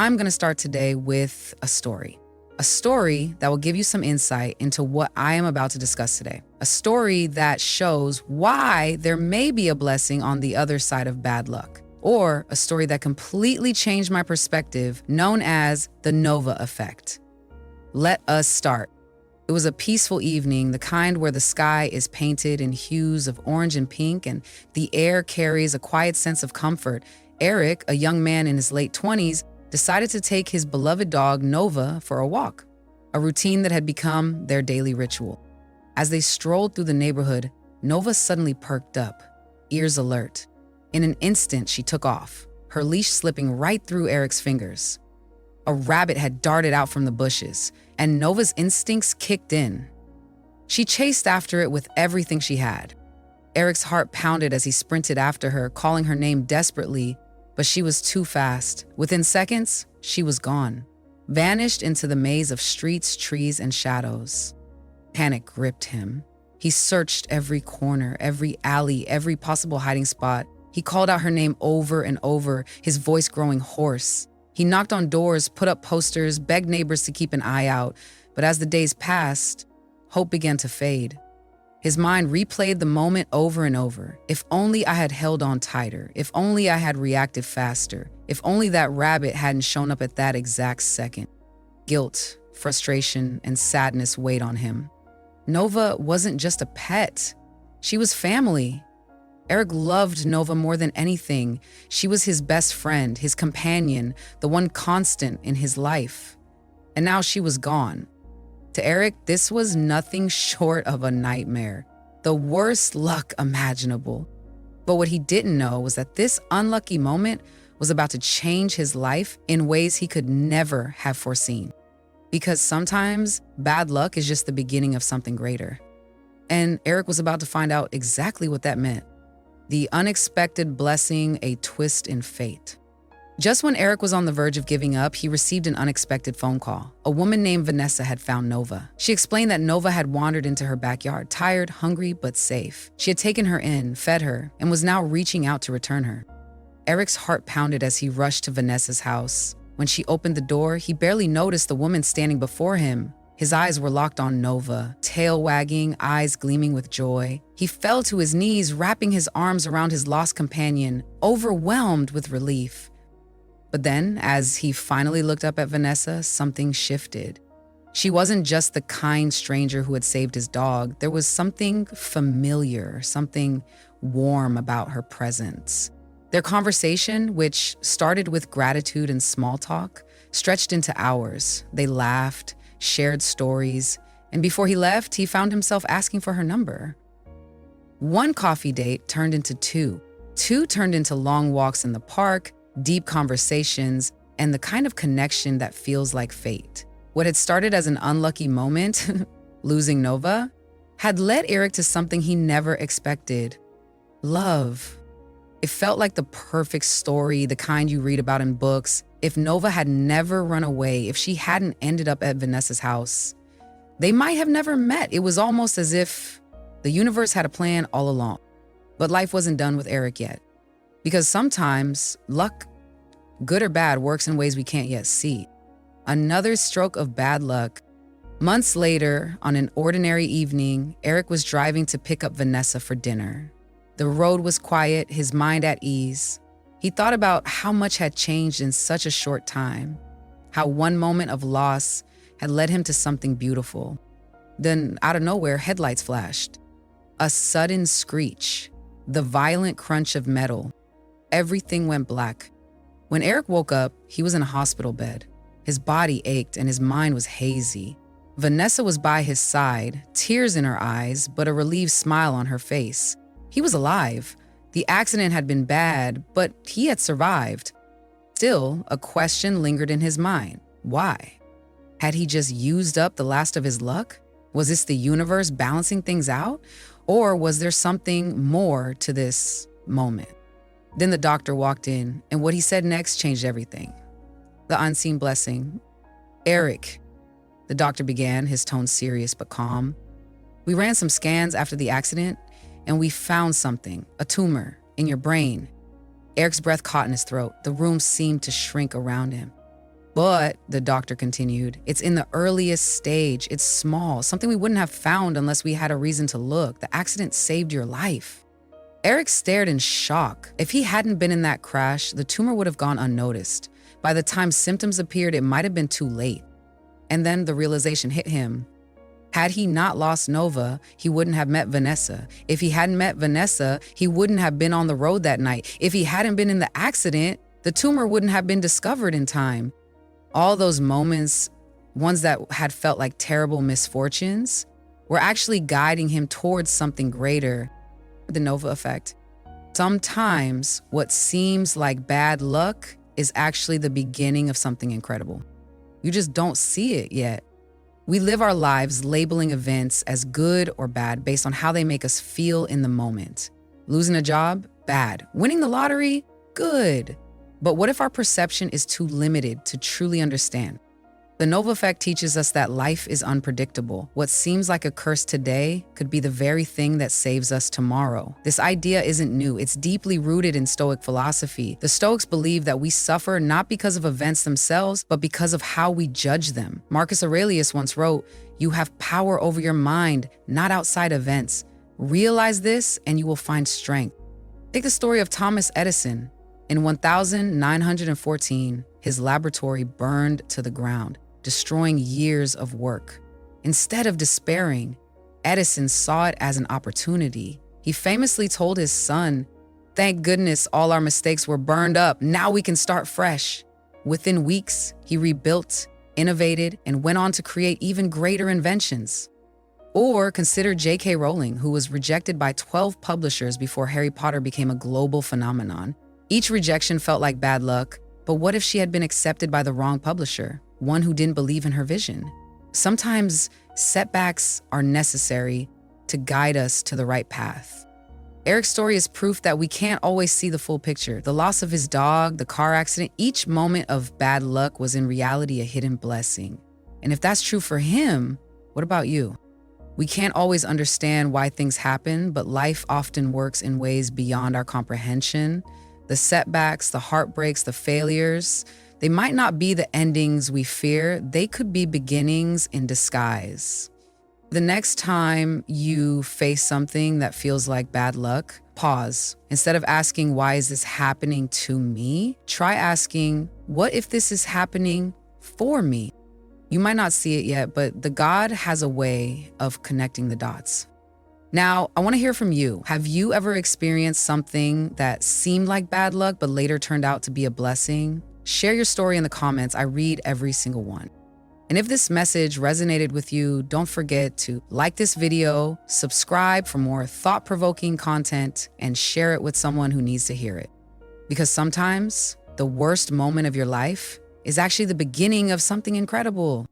I'm going to start today with a story. A story that will give you some insight into what I am about to discuss today. A story that shows why there may be a blessing on the other side of bad luck. Or a story that completely changed my perspective, known as the Nova effect. Let us start. It was a peaceful evening, the kind where the sky is painted in hues of orange and pink, and the air carries a quiet sense of comfort. Eric, a young man in his late 20s, decided to take his beloved dog, Nova, for a walk, a routine that had become their daily ritual. As they strolled through the neighborhood, Nova suddenly perked up, ears alert. In an instant, she took off, her leash slipping right through Eric's fingers. A rabbit had darted out from the bushes, and Nova's instincts kicked in. She chased after it with everything she had. Eric's heart pounded as he sprinted after her, calling her name desperately, but she was too fast. Within seconds, she was gone, vanished into the maze of streets, trees, and shadows. Panic gripped him. He searched every corner, every alley, every possible hiding spot. He called out her name over and over, his voice growing hoarse. He knocked on doors, put up posters, begged neighbors to keep an eye out. But as the days passed, hope began to fade. His mind replayed the moment over and over. If only I had held on tighter. If only I had reacted faster. If only that rabbit hadn't shown up at that exact second. Guilt, frustration, and sadness weighed on him. Nova wasn't just a pet. She was family. Eric loved Nova more than anything. She was his best friend, his companion, the one constant in his life. And now she was gone. To Eric, this was nothing short of a nightmare, the worst luck imaginable. But what he didn't know was that this unlucky moment was about to change his life in ways he could never have foreseen. Because sometimes bad luck is just the beginning of something greater. And Eric was about to find out exactly what that meant. The unexpected blessing, a twist in fate. Just when Eric was on the verge of giving up, he received an unexpected phone call. A woman named Vanessa had found Nova. She explained that Nova had wandered into her backyard, tired, hungry, but safe. She had taken her in, fed her, and was now reaching out to return her. Eric's heart pounded as he rushed to Vanessa's house. When she opened the door, he barely noticed the woman standing before him. His eyes were locked on Nova, tail wagging, eyes gleaming with joy. He fell to his knees, wrapping his arms around his lost companion, overwhelmed with relief. But then, as he finally looked up at Vanessa, something shifted. She wasn't just the kind stranger who had saved his dog. There was something familiar, something warm about her presence. Their conversation, which started with gratitude and small talk, stretched into hours. They laughed, shared stories, and before he left, he found himself asking for her number. One coffee date turned into two. Two turned into long walks in the park, deep conversations, and the kind of connection that feels like fate. What had started as an unlucky moment, losing Nova, had led Eric to something he never expected: love. It felt like the perfect story, the kind you read about in books. If Nova had never run away, if she hadn't ended up at Vanessa's house, they might have never met. It was almost as if the universe had a plan all along. But life wasn't done with Eric yet. Because sometimes luck, good or bad, works in ways we can't yet see. Another stroke of bad luck. Months later, on an ordinary evening, Eric was driving to pick up Vanessa for dinner. The road was quiet, his mind at ease. He thought about how much had changed in such a short time, how one moment of loss had led him to something beautiful. Then, out of nowhere, headlights flashed. A sudden screech, the violent crunch of metal. Everything went black. When Eric woke up, he was in a hospital bed. His body ached and his mind was hazy. Vanessa was by his side, tears in her eyes, but a relieved smile on her face. He was alive. The accident had been bad, but he had survived. Still, a question lingered in his mind. Why? Had he just used up the last of his luck? Was this the universe balancing things out? Or was there something more to this moment? Then the doctor walked in, and what he said next changed everything. The unseen blessing. Eric, the doctor began, his tone serious but calm. We ran some scans after the accident, and we found something, a tumor, in your brain. Eric's breath caught in his throat. The room seemed to shrink around him. But, the doctor continued, it's in the earliest stage. It's small, something we wouldn't have found unless we had a reason to look. The accident saved your life. Eric stared in shock. If he hadn't been in that crash, the tumor would have gone unnoticed. By the time symptoms appeared, it might have been too late. And then the realization hit him. Had he not lost Nova, he wouldn't have met Vanessa. If he hadn't met Vanessa, he wouldn't have been on the road that night. If he hadn't been in the accident, the tumor wouldn't have been discovered in time. All those moments, ones that had felt like terrible misfortunes, were actually guiding him towards something greater, the Nova effect. Sometimes what seems like bad luck is actually the beginning of something incredible. You just don't see it yet. We live our lives labeling events as good or bad based on how they make us feel in the moment. Losing a job? Bad. Winning the lottery? Good. But what if our perception is too limited to truly understand? The Nova effect teaches us that life is unpredictable. What seems like a curse today could be the very thing that saves us tomorrow. This idea isn't new. It's deeply rooted in Stoic philosophy. The Stoics believe that we suffer not because of events themselves, but because of how we judge them. Marcus Aurelius once wrote, "You have power over your mind, not outside events. Realize this and you will find strength." Take the story of Thomas Edison. In 1914, his laboratory burned to the ground, destroying years of work. Instead of despairing, Edison saw it as an opportunity. He famously told his son, "Thank goodness all our mistakes were burned up. Now we can start fresh." Within weeks, he rebuilt, innovated, and went on to create even greater inventions. Or consider J.K. Rowling, who was rejected by 12 publishers before Harry Potter became a global phenomenon. Each rejection felt like bad luck, but what if she had been accepted by the wrong publisher, one who didn't believe in her vision? Sometimes setbacks are necessary to guide us to the right path. Eric's story is proof that we can't always see the full picture. The loss of his dog, the car accident, each moment of bad luck was in reality a hidden blessing. And if that's true for him, what about you? We can't always understand why things happen, but life often works in ways beyond our comprehension. The setbacks, the heartbreaks, the failures, they might not be the endings we fear. They could be beginnings in disguise. The next time you face something that feels like bad luck, pause. Instead of asking, why is this happening to me? Try asking, what if this is happening for me? You might not see it yet, but the God has a way of connecting the dots. Now, I want to hear from you. Have you ever experienced something that seemed like bad luck, but later turned out to be a blessing? Share your story in the comments. I read every single one. And if this message resonated with you, don't forget to like this video, subscribe for more thought-provoking content, and share it with someone who needs to hear it. Because sometimes the worst moment of your life is actually the beginning of something incredible.